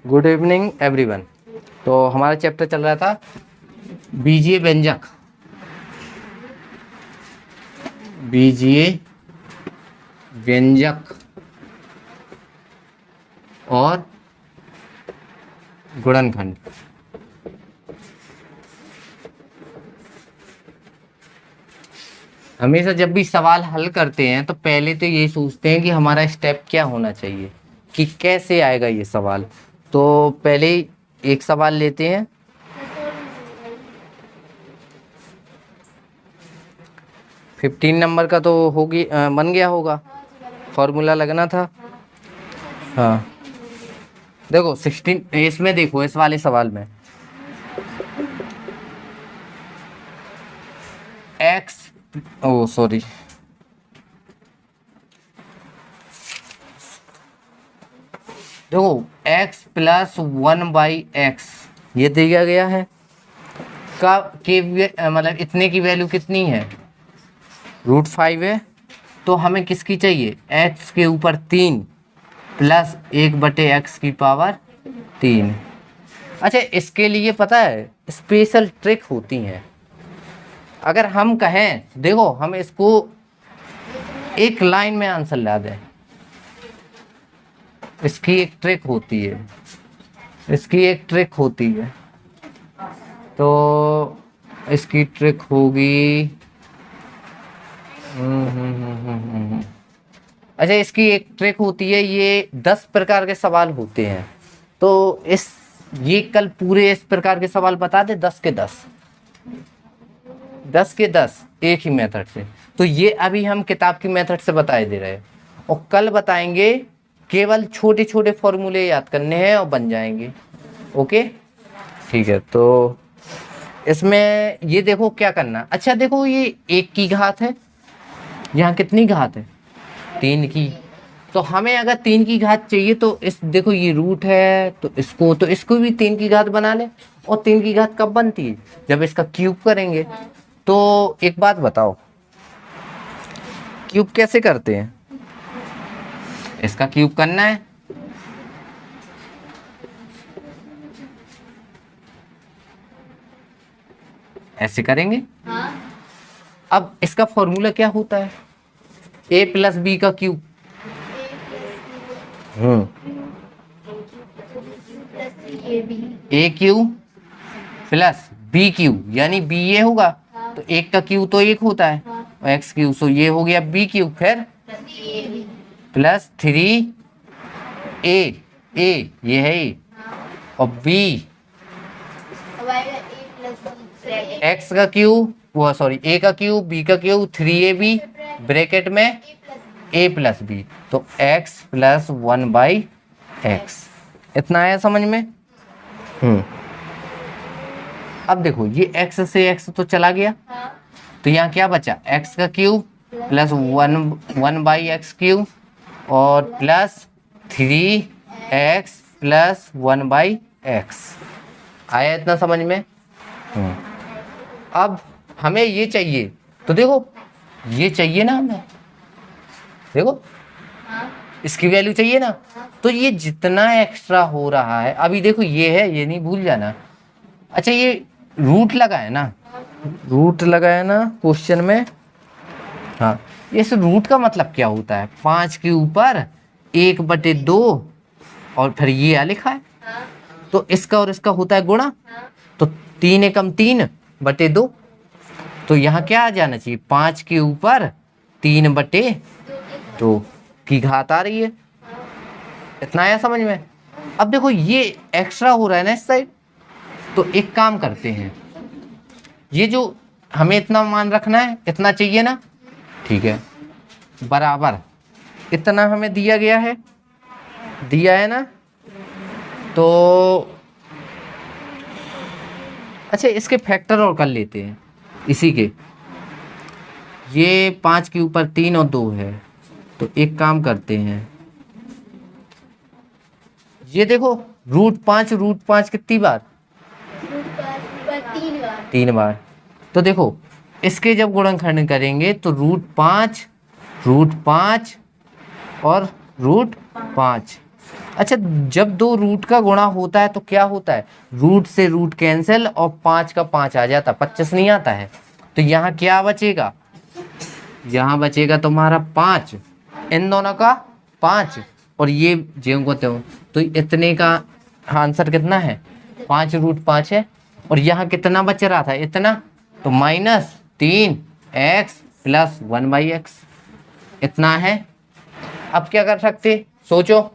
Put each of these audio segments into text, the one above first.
Good evening everyone. तो हमारा chapter चल रहा था बीजीय व्यंजक। बीजीय व्यंजक और गुणनखंड। हमेशा जब भी सवाल हल करते हैं तो पहले तो ये सोचते हैं कि हमारा स्टेप क्या होना चाहिए, कि कैसे आएगा ये सवाल। तो पहले एक सवाल लेते हैं। फिफ्टीन नंबर का तो होगी, बन गया होगा, फॉर्मूला लगना था। हाँ देखो 16 इसमें, देखो इस वाले सवाल में एक्स, ओ सॉरी, देखो x प्लस 1/x ये दिया गया है का के मतलब इतने की वैल्यू कितनी है, √5 है। तो हमें किसकी चाहिए, x के ऊपर 3 प्लस 1/x की पावर 3। अच्छा, इसके लिए पता है स्पेशल ट्रिक होती हैं। अगर हम कहें, देखो हम इसको एक लाइन में आंसर ला दें, इसकी एक ट्रिक होती है, इसकी एक ट्रिक होती है। तो इसकी ट्रिक होगी, अच्छा इसकी एक ट्रिक होती है, ये 10 प्रकार के सवाल होते हैं। तो ये कल पूरे इस प्रकार के सवाल बता दे, 10 के 10, 10 के 10 एक ही मेथड से। तो ये अभी हम किताब की मेथड से बताए दे रहे हैं, और कल बताएंगे केवल छोटे छोटे फॉर्मूले याद करने हैं और बन जाएंगे। ओके ठीक है। तो इसमें ये देखो क्या करना। अच्छा देखो, ये 1 की घात है, यहाँ कितनी घात है, 3 की। तो हमें अगर 3 की घात चाहिए तो इस देखो ये रूट है, तो इसको भी 3 की घात बना ले। और 3 की घात कब बनती है, जब इसका क्यूब करेंगे। तो एक बात बताओ, क्यूब कैसे करते हैं, इसका क्यूब करना है, ऐसे करेंगे। हाँ। अब इसका फॉर्मूला क्या होता है, a प्लस बी का cube. a cube plus b cube, यानी b ये होगा। हाँ। तो 1 का क्यूब तो 1 होता है। हाँ। और x क्यूब, तो ये हो गया b क्यूब, फिर प्लस 3a, ये है a। हाँ। और b x का क्यूब, वो सॉरी a का क्यूब, b का क्यूब, 3ab ब्रैकेट में a प्लस b। तो x प्लस 1/x, इतना आया समझ में। अब देखो ये x से x तो चला गया। हाँ। तो यहाँ क्या बचा, x का क्यूब प्लस 1/x क्यूब और प्लस 3x प्लस 1/x। आया इतना समझ में। अब हमें ये चाहिए, तो देखो ये चाहिए ना हमें, देखो इसकी वैल्यू चाहिए ना। तो ये जितना एक्स्ट्रा हो रहा है, अभी देखो ये है, ये नहीं भूल जाना। अच्छा ये रूट लगा है ना, रूट लगा है ना क्वेश्चन में। हाँ, इस रूट का मतलब क्या होता है, 5 के ऊपर 1/2 और फिर ये आ लिखा है। तो इसका और इसका होता है गुणा। तो 3 एकम 3/2। तो यहाँ क्या आ जाना चाहिए, 5 के ऊपर 3/2 की घात आ रही है। इतना आया समझ में। अब देखो ये एक्स्ट्रा हो रहा है ना इस साइड, तो एक काम करते हैं, ये जो हमें इतना मान रखना है, इतना चाहिए ना, ठीक है, बराबर इतना हमें दिया गया है, दिया है ना। तो अच्छा इसके फैक्टर और कर लेते हैं इसी के, ये 5 के ऊपर 3 और 2 है। तो एक काम करते हैं, ये देखो √5 कितनी बार, 3 बार। तो देखो इसके जब गुणनखंड करेंगे तो √5 और √5 अच्छा, जब दो रूट का गुणा होता है तो क्या होता है, रूट से रूट कैंसिल और 5 का 5 आ जाता, 25 नहीं आता है। तो यहाँ क्या बचेगा, यहाँ बचेगा तुम्हारा 5, इन दोनों का 5 और ये ज्यों को त्यों। तो इतने का आंसर कितना है, 5√5 है। और यहाँ कितना बच रहा था, इतना, तो -3x + 1/x इतना है। अब क्या कर सकते, सोचो,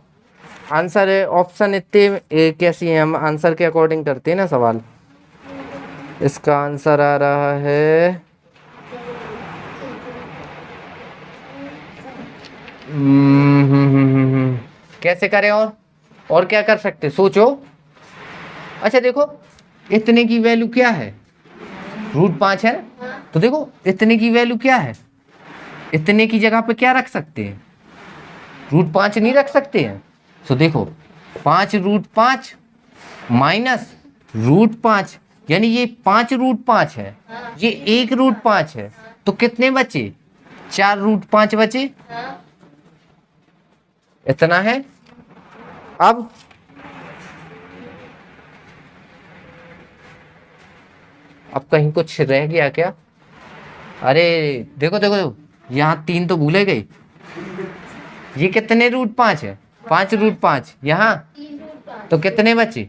आंसर है ऑप्शन इतने कैसी है, हम आंसर के अकॉर्डिंग करते हैं ना सवाल। इसका आंसर आ रहा है कैसे करें, और क्या कर सकते, सोचो। अच्छा देखो, इतने की वैल्यू क्या है, √5 है ना, तो देखो इतने की वैल्यू क्या है, इतने की जगह पे क्या रख सकते हैं, √5 नहीं रख सकते हैं। तो देखो 5√5 माइनस √5, यानी ये 5√5 है, ये 1√5 है, तो कितने बचे, 4√5 बचे, इतना है। अब कहीं कुछ रह गया क्या, अरे देखो देखो देखो, यहाँ 3 तो भूले गए, ये कितने √5 है, 5√5, यहाँ तो कितने बचे,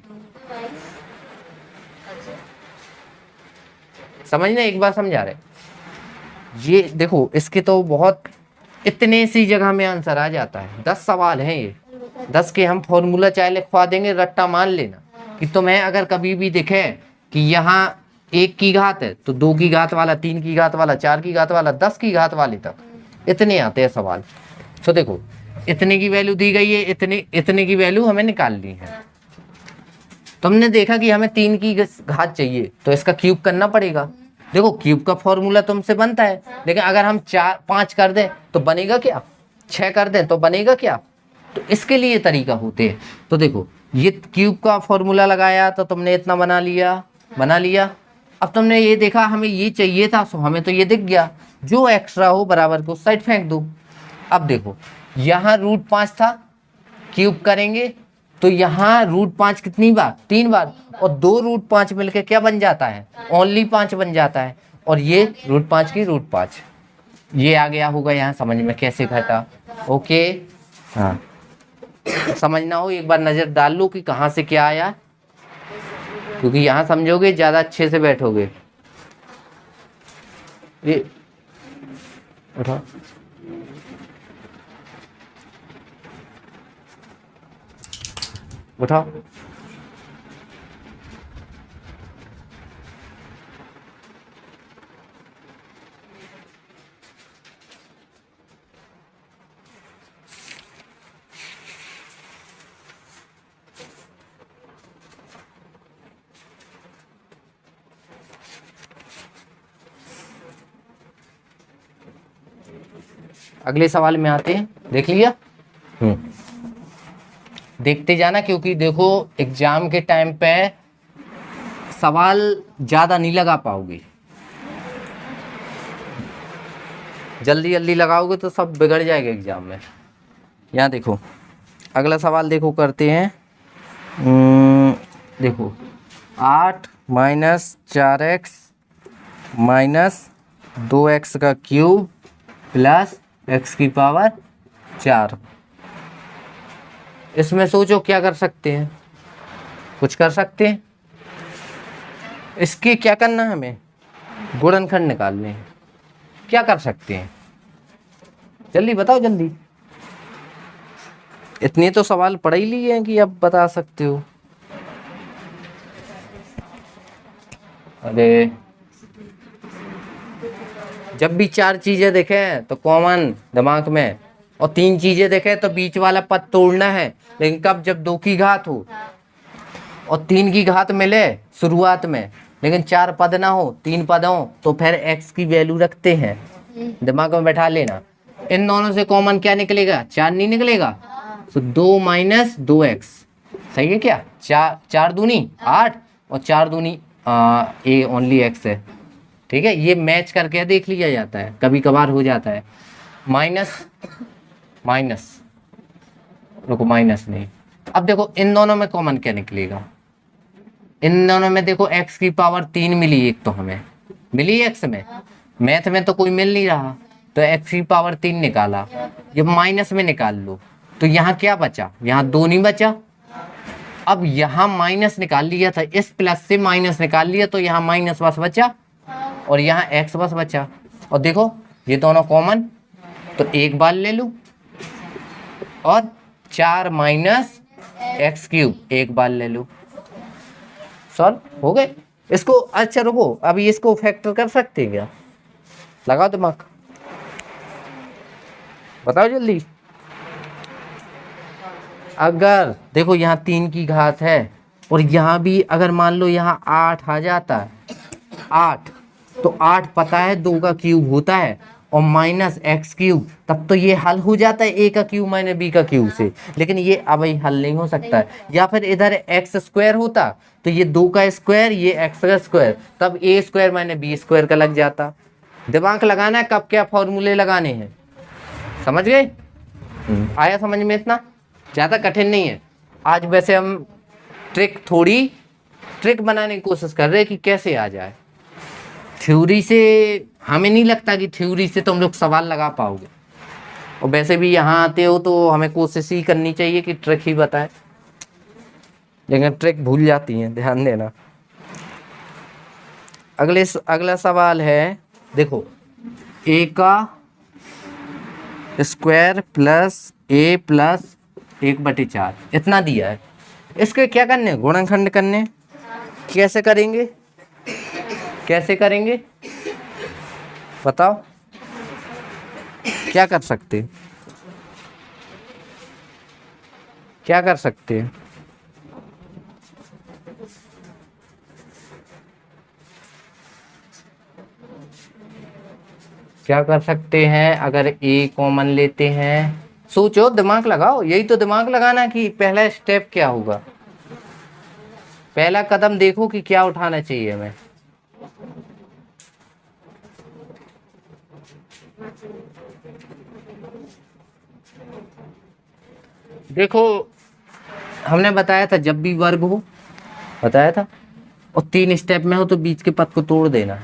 समझना, एक बार समझा रहे, ये देखो इसके तो बहुत इतने सी जगह में आंसर आ जाता है। 10 सवाल हैं ये, 10 के हम फॉर्मूला चाहे लिखवा देंगे, रट्टा मान लेना कि तुम्हें अगर कभी भी दिखे कि यहाँ 1 की घात है तो 2 की घात वाला, 3 की घात वाला, 4 की घात वाला, 10 की घात वाले तक इतने आते हैं सवाल। तो देखो इतने की वैल्यू दी गई है, इतने की वैल्यू हमें निकालनी है। तुमने देखा कि हमें 3 की घात चाहिए तो इसका क्यूब करना पड़ेगा। देखो क्यूब का फॉर्मूला तुमसे बनता है, लेकिन अगर हम 5 कर दें तो बनेगा क्या, 6 कर दें तो बनेगा क्या, तो इसके लिए तरीका होते हैं। तो देखो ये क्यूब का फॉर्मूला लगाया तो तुमने इतना बना लिया। अब तुमने ये देखा हमें ये चाहिए था, सो हमें तो ये दिख गया, जो एक्स्ट्रा हो बराबर को साइड फेंक दो। अब देखो यहाँ √5 था, क्यूब करेंगे तो यहाँ √5 कितनी बार, 3 बार, और 2 √5 मिलके क्या बन जाता है, ओनली 5 बन जाता है, और ये √5 की √5, ये आ गया होगा यहाँ समझ में कैसे घटा। ओके, हाँ समझना हो एक बार नजर डाल लो कि कहाँ से क्या आया, क्योंकि यहाँ समझोगे ज्यादा अच्छे से बैठोगे। ये उठा, उठाओ, अगले सवाल में आते हैं, देख लिया, देखते जाना, क्योंकि देखो एग्जाम के टाइम पे सवाल ज्यादा नहीं लगा पाओगे, जल्दी जल्दी लगाओगे तो सब बिगड़ जाएगा एग्जाम में। यहाँ देखो अगला सवाल देखो करते हैं, देखो 8 - 4x - 2x का क्यूब प्लस x की पावर 4। इसमें सोचो क्या कर सकते हैं, कुछ कर सकते हैं, इसके क्या करना है, हमें गुणनखंड निकालने हैं, क्या कर सकते हैं, जल्दी बताओ जल्दी, इतने तो सवाल पढ़ ही लिए हैं कि अब बता सकते हो। अरे जब भी 4 चीजें देखें तो कॉमन दिमाग में, और 3 चीजें देखें तो बीच वाला पद तोड़ना है, लेकिन कब, जब 2 की घात हो और 3 की घात मिले शुरुआत में, लेकिन 4 पद ना हो, 3 पद हो, तो फिर x की वैल्यू रखते हैं, दिमाग में बैठा लेना। इन दोनों से कॉमन क्या निकलेगा, 4 नहीं निकलेगा, तो 2 - 2x, सही है क्या, 4 दूनी 8 और 4 दूनी ए ओनली x है, ठीक है, ये मैच करके देख लिया जाता है, कभी कभार हो जाता है। माइनस रुको, माइनस नहीं, अब देखो इन दोनों में कॉमन क्या निकलेगा, इन दोनों में देखो x की पावर 3 मिली, एक तो हमें मिली x में, मैथ में तो कोई मिल नहीं रहा, तो x की पावर 3 निकाला, ये माइनस में निकाल लो, तो यहाँ क्या बचा, यहाँ 2 नहीं बचा। अब यहाँ माइनस निकाल लिया था, इस प्लस से माइनस निकाल लिया, तो यहाँ माइनस बस बचा और यहाँ x बस बचा। और देखो ये दोनों कॉमन, तो एक बार ले लूँ और 4 माइनस एक्स क्यूब एक बार ले लूँ, सॉल्व हो गए। इसको अच्छा रुको, अभी इसको फैक्टर कर सकते हैं क्या, लगाओ दिमाग, बताओ जल्दी। अगर देखो यहाँ 3 की घात है और यहाँ भी अगर मान लो यहाँ 8 आ जाता है, 8 तो 8 पता है 2 का क्यूब होता है और माइनस एक्स क्यूब, तब तो ये हल हो जाता है ए का क्यूब माइनस बी का क्यूब से, लेकिन ये अब हल नहीं हो सकता है। या फिर इधर एक्स स्क्वायर होता तो ये 2 का स्क्वायर, ये एक्स का स्क्वायर, तब ए स्क्वायर माइनस बी स्क्वायर का लग जाता। दिमाग लगाना है कब क्या फॉर्मूले लगाने हैं, समझ गए? आया समझ में? इतना ज़्यादा कठिन नहीं है। आज वैसे हम ट्रिक बनाने की कोशिश कर रहे हैं कि कैसे आ जाए। थ्योरी से हमें नहीं लगता कि थ्योरी से तुम लोग सवाल लगा पाओगे, और वैसे भी यहाँ आते हो तो हमें कोशिश ही करनी चाहिए कि ट्रिक ही बताए, लेकिन ट्रिक भूल जाती हैं, ध्यान देना। अगला सवाल है, देखो ए का स्क्वायर प्लस ए प्लस 1/4 इतना दिया है, इसके क्या करने, गुणनखंड करने। कैसे करेंगे, कैसे करेंगे बताओ, क्या कर सकते, क्या कर सकते हैं? क्या कर सकते हैं अगर ए कॉमन लेते हैं? सोचो, दिमाग लगाओ, यही तो दिमाग लगाना कि पहला स्टेप क्या होगा, पहला कदम देखो कि क्या उठाना चाहिए हमें। देखो हमने बताया था जब भी वर्ग हो, बताया था, और 3 स्टेप में हो तो बीच के पद को तोड़ देना।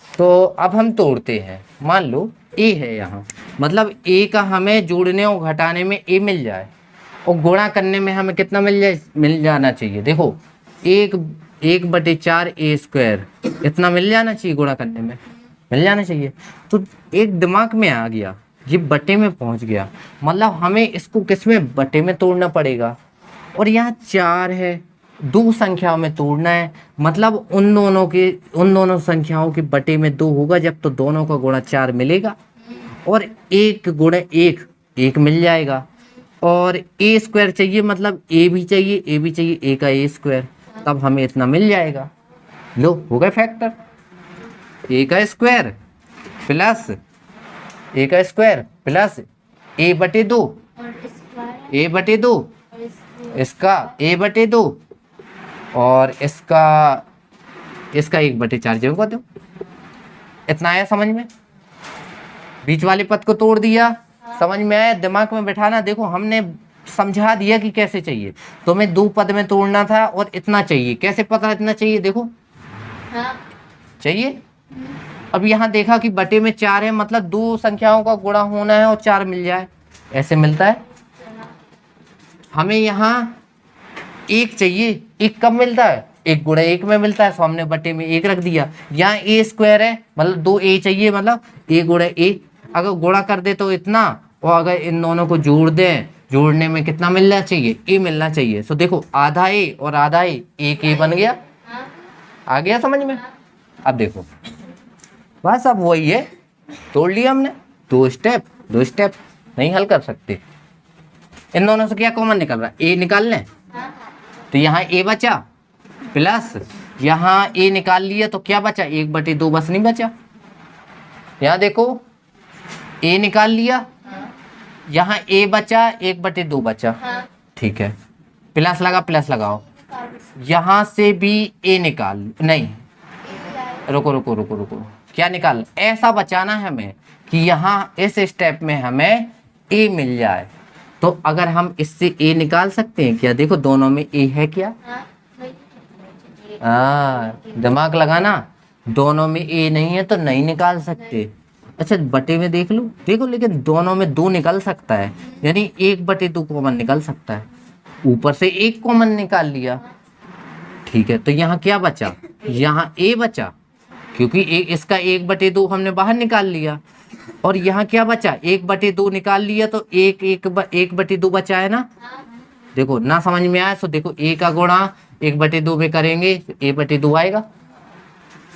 तो अब हम तोड़ते हैं, मान लो ए है यहाँ, मतलब ए का हमें जोड़ने और घटाने में ए मिल जाए और गुणा करने में हमें कितना मिल जाना चाहिए। देखो 1/4 ए स्क्वायर इतना मिल जाना चाहिए, गुणा करने में मिल जाना चाहिए। तो एक दिमाग में आ गया, ये बटे में पहुंच गया, मतलब हमें इसको किस में, बटे में तोड़ना पड़ेगा। और यहाँ 4 है, 2 संख्याओं में तोड़ना है, मतलब उन दोनों संख्याओं के बटे में 2 होगा जब, तो दोनों का गुणा 4 मिलेगा और 1 गुणा 1 मिल जाएगा। और ए स्क्वायर चाहिए, मतलब ए भी चाहिए, ए भी चाहिए, ए का ए स्क्वायर, तब हमें इतना मिल जाएगा। लो हो गए फैक्टर, ए का स्क्वायर प्लस a/2 इसका a/2 और इसका 1/4 जो कर दो। इतना आया समझ में? बीच वाले पद को तोड़ दिया, समझ में आया? दिमाग में बैठाना। देखो हमने समझा दिया कि कैसे चाहिए, तुम्हें 2 पद में तोड़ना था और इतना चाहिए। कैसे पता इतना चाहिए? देखो चाहिए। अब यहाँ देखा कि बटे में 4 है, मतलब 2 संख्याओं का गुणा होना है और 4 मिल जाए, ऐसे मिलता है। हमें यहाँ 1 चाहिए, 1 कब मिलता है? 1 गुणा 1 में मिलता है, सो हमने बटे में 1 रख दिया। यहाँ ए स्क्वायर है, मतलब 2 ए चाहिए, मतलब ए गुणा ए, अगर गुणा कर दे तो इतना, और अगर इन दोनों को जोड़ दें, जोड़ने में कितना मिलना चाहिए? ए मिलना चाहिए। सो देखो आधा ए और आधा ए, एक ए बन गया। आ गया समझ में? अब देखो बस अब वही है, तोड़ लिया हमने। 2 स्टेप नहीं हल कर सकते। इन दोनों से क्या कॉमन निकल रहा है? ए निकाल लें, तो यहाँ ए बचा, प्लस यहाँ ए निकाल लिया तो क्या बचा? 1/2 बस नहीं बचा। यहाँ देखो ए निकाल लिया, यहाँ ए बचा, 1/2 बचा, ठीक है। प्लस लगाओ, यहाँ से भी ए निकाल, नहीं रुको, क्या निकाल? ऐसा बचाना है हमें कि यहाँ इस स्टेप में हमें ए मिल जाए, तो अगर हम इससे a निकाल सकते हैं क्या? देखो दोनों में a है क्या? दिमाग लगाना, दोनों में a नहीं है तो नहीं निकाल सकते। अच्छा बटे में देख लो, देखो लेकिन दोनों में 2 निकल सकता है, यानी 1/2 कॉमन निकल सकता है। ऊपर से 1 कॉमन निकाल लिया, ठीक है। तो यहाँ क्या बचा? यहाँ a बचा, क्योंकि इसका 1/2 हमने बाहर निकाल लिया। और यहाँ क्या बचा? 1/2 निकाल लिया तो 1/2 बचा है ना। देखो ना समझ में आया तो देखो a का गुणा 1/2 में करेंगे a/2 आएगा,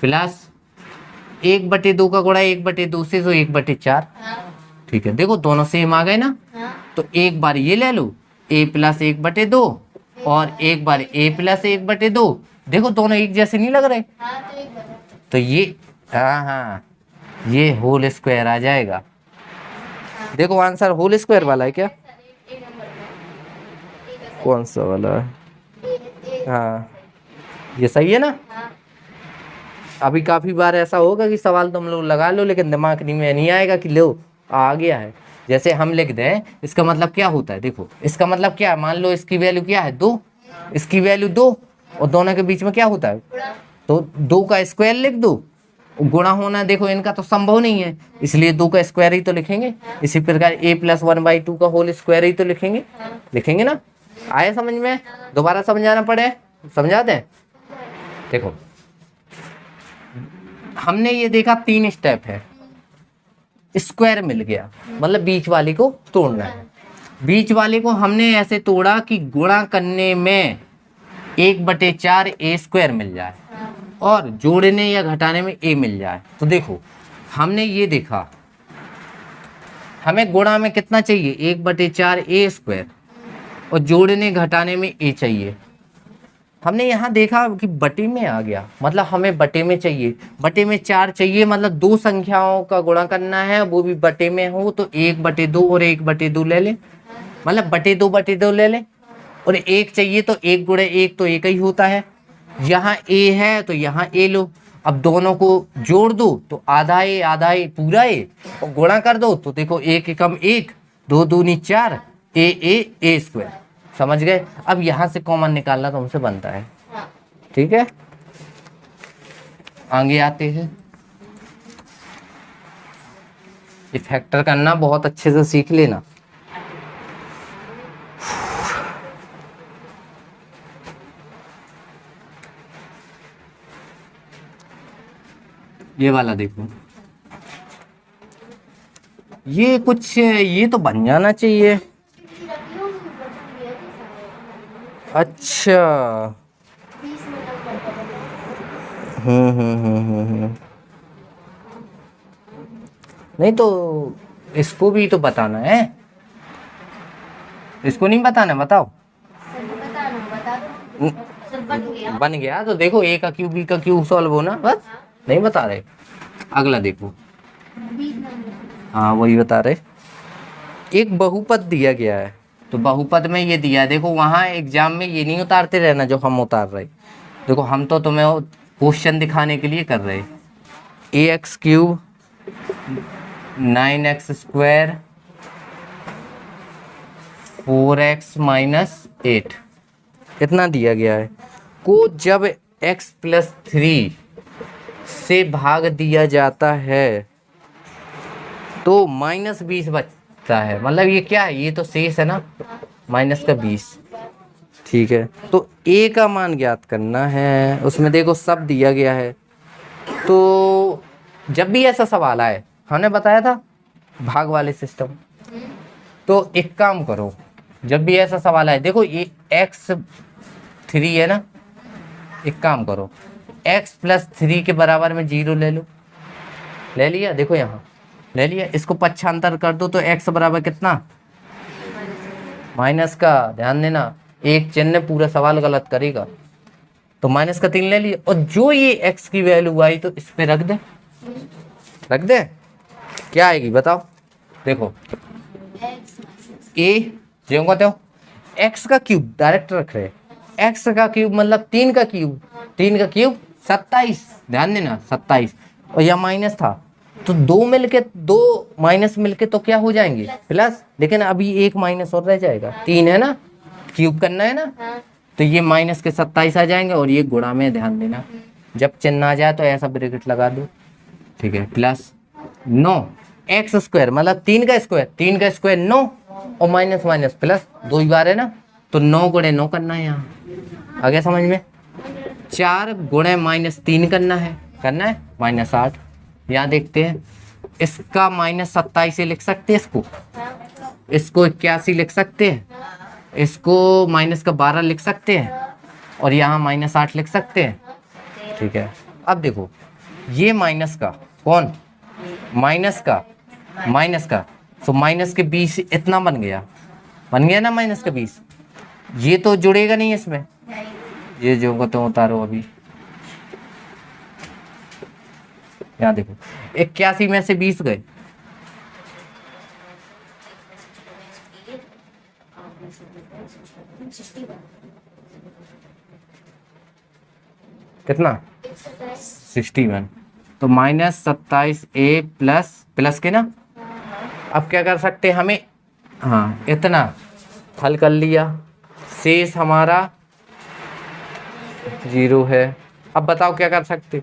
प्लस 1/2 का गुणा 1/2 से तो 1/4। ठीक है, देखो दोनों सेम आ गए ना। तो एक बार ये ले लो a + 1/2 और एक बार a + 1/2। देखो दोनों एक जैसे नहीं लग रहे। तो ये हाँ ये होल स्क्वायर आ जाएगा। देखो आंसर होल स्क्वायर वाला है क्या? कौन सा वाला है? हाँ ये सही है ना। अभी काफी बार ऐसा होगा कि सवाल तुम लोग लगा लो लेकिन दिमाग में नहीं आएगा कि लो आ गया है। जैसे हम लिख दें, इसका मतलब क्या होता है? देखो इसका मतलब क्या है, मान लो इसकी वैल्यू क्या है 2, इसकी वैल्यू 2 और दोनों के बीच में क्या होता है? तो 2 का स्क्वायर लिख दो। गुणा होना देखो इनका तो संभव नहीं है, इसलिए 2 का स्क्वायर ही तो लिखेंगे। इसी प्रकार a + 1/2 का होल स्क्वायर ही तो लिखेंगे ना। आए समझ में? दोबारा समझाना पड़े, समझा दें। देखो हमने ये देखा 3 स्टेप है, स्क्वायर मिल गया, मतलब बीच वाले को तोड़ना है। बीच वाले को हमने ऐसे तोड़ा कि गुणा करने में 1/4 a² मिल जाए और जोड़ने या घटाने में a मिल जाए। तो देखो हमने ये देखा, हमें गुणा में कितना चाहिए? 1/4 a² और जोड़ने घटाने में a चाहिए। हमने यहाँ देखा कि बटे में आ गया, मतलब हमें बटे में चाहिए, बटे में 4 चाहिए, मतलब 2 संख्याओं का गुणा करना है, वो भी बटे में हो। तो 1/2 और 1/2 ले ले, मतलब बटे 2 ले ले। और 1 चाहिए तो 1 × 1 तो 1 ही होता है। यहाँ a है तो यहाँ a लो। अब दोनों को जोड़ दो तो आधा a पूरा a, और गुणा कर दो तो देखो 1 × 1 2 दूनी 4 a²। समझ गए? अब यहाँ से कॉमन निकालना तुमसे बनता है, ठीक है। आगे आते हैं, ये फैक्टर करना बहुत अच्छे से सीख लेना। ये वाला देखो, ये कुछ ये तो बन जाना चाहिए। अच्छा नहीं तो इसको भी तो बताना है, इसको नहीं बताना, बताओ। बन गया तो देखो a का क्यूब b का क्यूब सॉल्व होना, बस नहीं बता रहे। अगला देखो, हाँ वही बता रहे। एक बहुपद दिया गया है, तो बहुपद में ये दिया है, देखो वहाँ एग्जाम में ये नहीं उतारते रहना जो हम उतार रहे। देखो हम तो तुम्हें क्वेश्चन दिखाने के लिए कर रहे। ax³ 9x² 4x - 8 इतना दिया गया है, को जब x + 3 से भाग दिया जाता है तो -20 बचता है। मतलब ये क्या है? ये तो शेष है ना, -20। ठीक है, तो a का मान ज्ञात करना है, उसमें देखो सब दिया गया है। तो जब भी ऐसा सवाल आए, हमने बताया था भाग वाले सिस्टम, तो एक काम करो, जब भी ऐसा सवाल आए, देखो ये x3 है ना, एक काम करो x + 3 के बराबर में 0 ले लो। ले लिया? देखो यहाँ ले लिया, इसको पक्षांतर कर दो तो x बराबर कितना? माइनस का, ध्यान देना एक चिन्ह पूरा सवाल गलत करेगा। तो -3 ले लिया, और जो ये x की वैल्यू आई तो इस पे रख दे। क्या आएगी बताओ? देखो a जो कहते हो x का क्यूब डायरेक्ट रख रहे, x का क्यूब मतलब 3 का क्यूब 27, ध्यान देना 27, और यह माइनस था तो दो माइनस मिलके तो क्या हो जाएंगे, प्लस। लेकिन अभी एक माइनस और रह जाएगा, 3 है ना, क्यूब करना है ना, तो ये माइनस के 27 आ जाएंगे और ये गुणा में, ध्यान देना जब चिन्ह आ जाए तो ऐसा ब्रैकेट लगा दो, ठीक है। प्लस 9 एक्स स्क्वायर मतलब 3 का स्क्वायर 9 और माइनस माइनस प्लस, 2 ही बार है ना, तो 9 गुणे 9 करना है यहाँ, आ गया समझ में। 4 गुणे -3 करना है -8। यहाँ देखते हैं, इसका -27 से लिख सकते हैं, इसको 81 लिख सकते हैं, इसको -12 लिख सकते हैं और यहाँ -8 लिख सकते हैं, ठीक है। अब देखो ये माइनस का कौन, माइनस का तो माइनस के 20 इतना बन गया ना, माइनस का 20, ये तो जुड़ेगा नहीं इसमें, ये जो को तो उतारो अभी। यहाँ देखो 81 में से 20 गए, कितना 61, तो -27 a प्लस के ना। अब क्या कर सकते हैं हमें, हाँ इतना हल कर लिया, शेष हमारा 0 है। अब बताओ क्या कर सकते,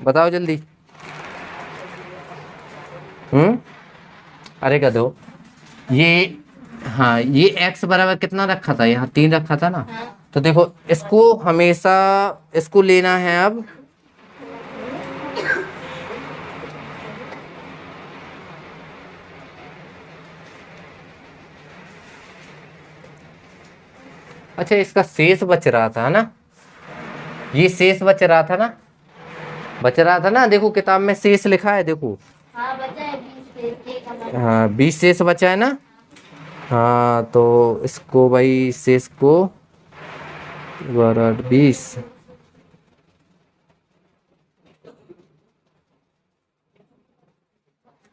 बताओ जल्दी। अरे कर दो ये, हाँ ये x बराबर कितना रखा था, यहाँ 3 रखा था ना, तो देखो इसको हमेशा इसको लेना है। अब अच्छा इसका शेष बच रहा था ना, ये शेष बच रहा था ना, देखो किताब में शेष लिखा है, देखो हाँ बचा है 20 हाँ 20 शेष बचा है ना। हाँ तो इसको भाई शेष को 20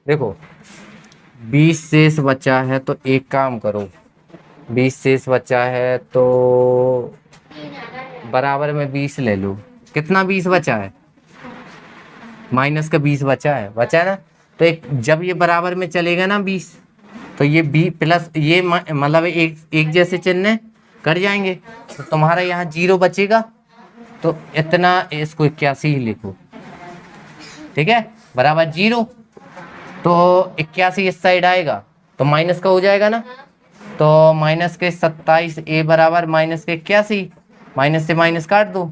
देखो 20 शेष बचा है, तो एक काम करो, 20 शेष बचा है तो बराबर में 20 ले लो। कितना 20 बचा है, माइनस का 20 बचा है ना, तो एक जब ये बराबर में चलेगा ना 20, तो ये 20 प्लस ये मतलब एक जैसे चिन्ह कर जाएंगे, तो तुम्हारा यहाँ 0 बचेगा, तो इतना इसको 81 ही लिखो, ठीक है, बराबर 0। तो 81 इस साइड आएगा तो माइनस का हो जाएगा ना, तो माइनस के 27 a बराबर माइनस के 81, माइनस से माइनस काट दो,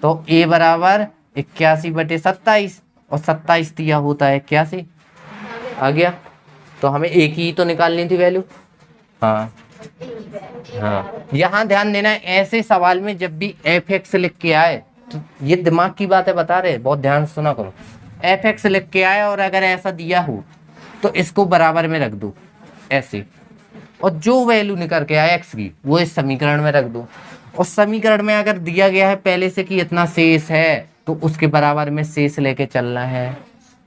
तो a बराबर 81/27 और 27 दिया होता है 81, आ गया। तो हमें एक ही तो निकालनी थी वैल्यू। हाँ यहाँ ध्यान देना है, ऐसे सवाल में जब भी fx लिख के आए, तो ये दिमाग की बात है बता रहे, बहुत ध्यान से सुना करो। fx लिख के आए और अगर ऐसा दिया हो तो इसको बराबर में रख दो ऐसे, और जो वैल्यू निकल के आए x की वो इस समीकरण में रख दो, और समीकरण में अगर दिया गया है पहले से कि इतना शेष है तो उसके बराबर में शेष लेके चलना है,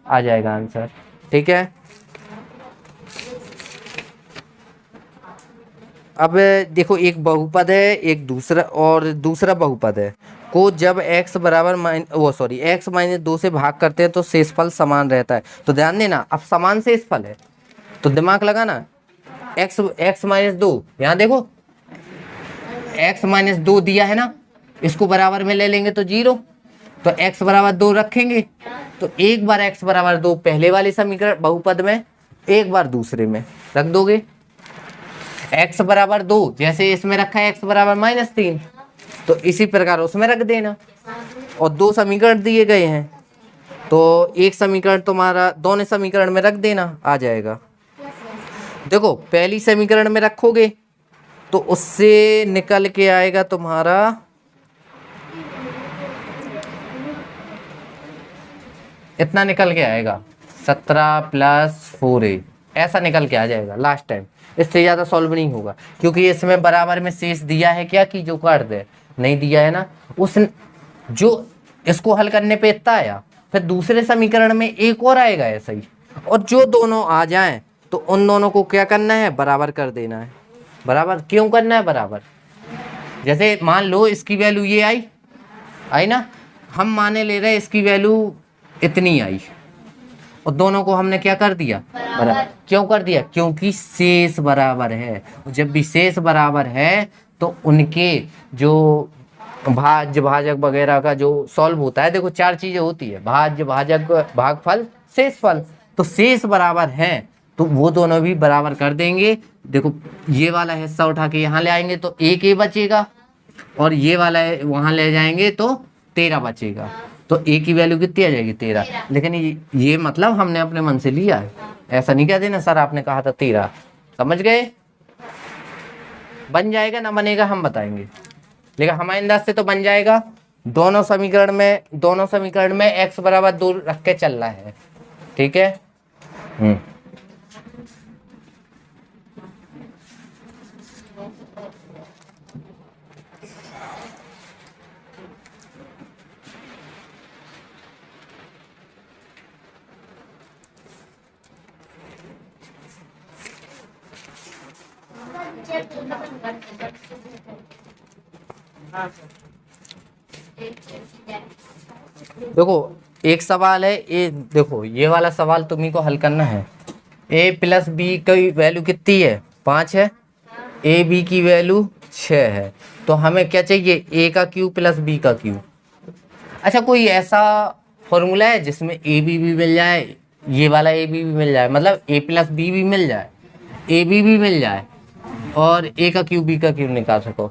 आ जाएगा आंसर, ठीक है। अब देखो एक बहुपद है, एक दूसरा बहुपद है को जब x बराबर x -2 से भाग करते हैं तो शेषफल समान रहता है। तो ध्यान देना, अब समान शेषफल है तो दिमाग लगाना, x -2, यहाँ देखो x -2 दिया है ना, इसको बराबर में ले लेंगे तो 0, तो x बराबर 2 रखेंगे, तो एक बार x बराबर 2 पहले वाले समीकरण बहुपद में, एक बार दूसरे में रख दोगे। x बराबर 2 जैसे इसमें रखा है x बराबर -3, तो इसी प्रकार उसमें रख देना, और 2 समीकरण दिए गए हैं तो एक समीकरण तुम्हारा दोनों समीकरण में रख देना, आ जाएगा। देखो पहली समीकरण में रखोगे तो उससे निकल के आएगा तुम्हारा इतना, निकल के आएगा 17 + 4a, ऐसा निकल के आ जाएगा लास्ट टाइम। इससे ज़्यादा सॉल्व नहीं होगा क्योंकि इसमें बराबर में शेष दिया है क्या कि जो काट दे, नहीं दिया है ना, उस जो इसको हल करने पे इतना आया, फिर दूसरे समीकरण में एक और आएगा ऐसा ही, और जो दोनों आ जाएं तो उन दोनों को क्या करना है, बराबर कर देना है। बराबर क्यों करना है बराबर, जैसे मान लो इसकी वैल्यू ये आई ना, हम माने ले रहे हैं इसकी वैल्यू इतनी आई, और दोनों को हमने क्या कर दिया, बराबर। क्यों कर दिया? क्योंकि शेष बराबर है। जब भी शेष बराबर है तो उनके जो भाज्य भाजक वगैरह का जो सॉल्व होता है, देखो 4 चीजें होती है, भाज्य भाजक भागफल शेषफल। तो शेष बराबर है तो वो दोनों भी बराबर कर देंगे। देखो ये वाला हिस्सा उठा के यहाँ ले आएंगे तो 1 ही बचेगा, और ये वाला वहां ले जाएंगे तो 13 बचेगा। तो a की वैल्यू कितनी आ जाएगी? 13। लेकिन ये मतलब हमने अपने मन से लिया है, ऐसा नहीं कह देना सर आपने कहा था 13। समझ गए? बन जाएगा ना बनेगा हम बताएंगे, लेकिन हमारे अंदाज से तो बन जाएगा। दोनों समीकरण में x बराबर 2 रख के चल रहा है, ठीक है। देखो एक सवाल है, ये देखो ये वाला सवाल तुम्ही को हल करना है। a प्लस बी की वैल्यू कितनी है? 5 है। ए बी की वैल्यू 6 है। तो हमें क्या चाहिए? a का क्यूब प्लस b का क्यूब। अच्छा कोई ऐसा फॉर्मूला है जिसमें ए बी भी मिल जाए, ये वाला ए बी भी मिल जाए, मतलब a प्लस बी भी मिल जाए, ए बी भी मिल जाए, और a का क्यूब b का क्यूब निकाल सको?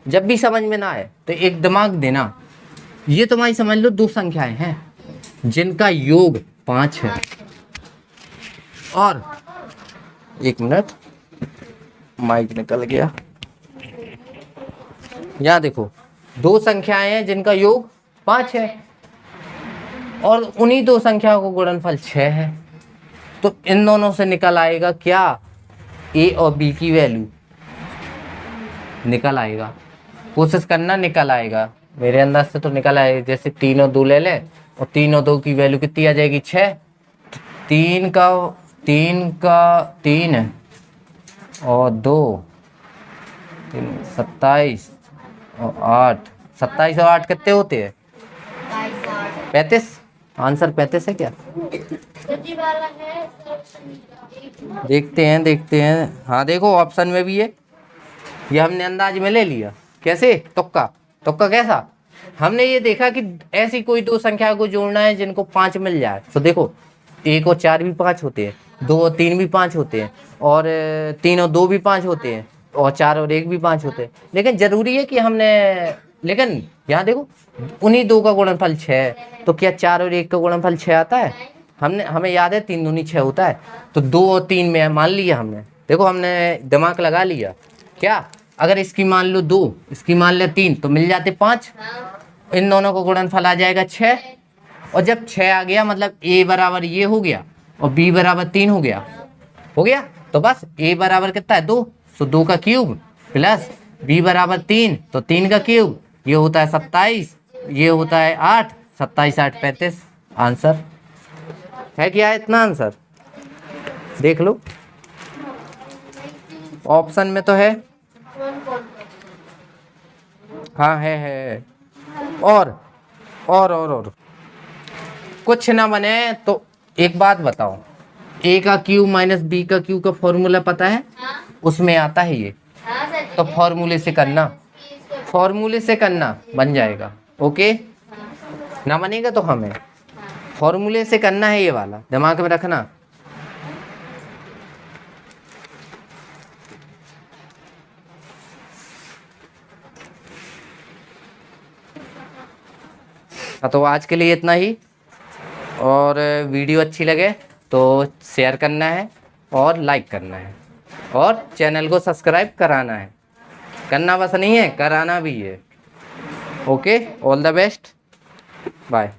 जब भी समझ में ना आए तो एक दिमाग देना। ये तुम्हारी समझ लो 2 संख्याएं हैं जिनका योग 5 है, और 1 मिनट माइक निकल गया। यहाँ देखो 2 संख्याएं हैं जिनका योग 5 है, और उन्हीं 2 संख्याओं को गुणनफल 6 है। तो इन दोनों से निकल आएगा क्या? a और b की वैल्यू निकल आएगा। कोशिश करना, निकल आएगा। मेरे अंदाज से तो निकल आएगा। जैसे 3 और 2 ले ले, और 3 और 2 की वैल्यू कितनी आ जाएगी? 6। 3 है और 2 27 और 8, 27 और 8 कितने होते हैं? 35। आंसर 35 है क्या? देखते हैं। हाँ देखो ऑप्शन में भी है, ये हमने अंदाज में ले लिया। कैसे? तुक्का कैसा? हमने ये देखा कि ऐसी कोई 2 संख्या को जोड़ना है जिनको 5 मिल जाए। तो देखो 1 और 4 भी 5 होते हैं, 2 और 3 भी 5 होते हैं, और 3 और 2 भी 5 होते हैं, और 4 और 1 भी 5 होते हैं। लेकिन जरूरी है कि लेकिन यहाँ देखो उन्हीं 2 का गुणनफल 6 है। तो क्या 4 और 1 का गुणनफल 6 आता है? हमें याद है 3 दूनी 6 होता है। तो 2 और 3 में मान लिया हमने। देखो हमने दिमाग लगा लिया। क्या? अगर इसकी मान लो 2, इसकी मान लो 3, तो मिल जाते 5। इन दोनों को गुणनफल आ जाएगा 6। और जब 6 आ गया मतलब a बराबर ये हो गया और b बराबर 3 हो गया। तो बस a बराबर कितना है? 2। तो 2 का क्यूब प्लस b बराबर 3, तो 3 का क्यूब, ये होता है 27, ये होता है 8। 27 8 35। आंसर है क्या? इतना आंसर देख लो, ऑप्शन में तो है। हाँ है। और कुछ ना बने तो एक बात बताओ, a का क्यूब माइनस b का क्यूब का फॉर्मूला पता है? उसमें आता है ये। तो फॉर्मूले से करना बन जाएगा। ओके, ना बनेगा तो हमें फॉर्मूले से करना है, ये वाला दिमाग में रखना। तो आज के लिए इतना ही, और वीडियो अच्छी लगे तो शेयर करना है और लाइक करना है, और चैनल को सब्सक्राइब कराना है। करना बस नहीं है, कराना भी है। Okay, all the best, bye.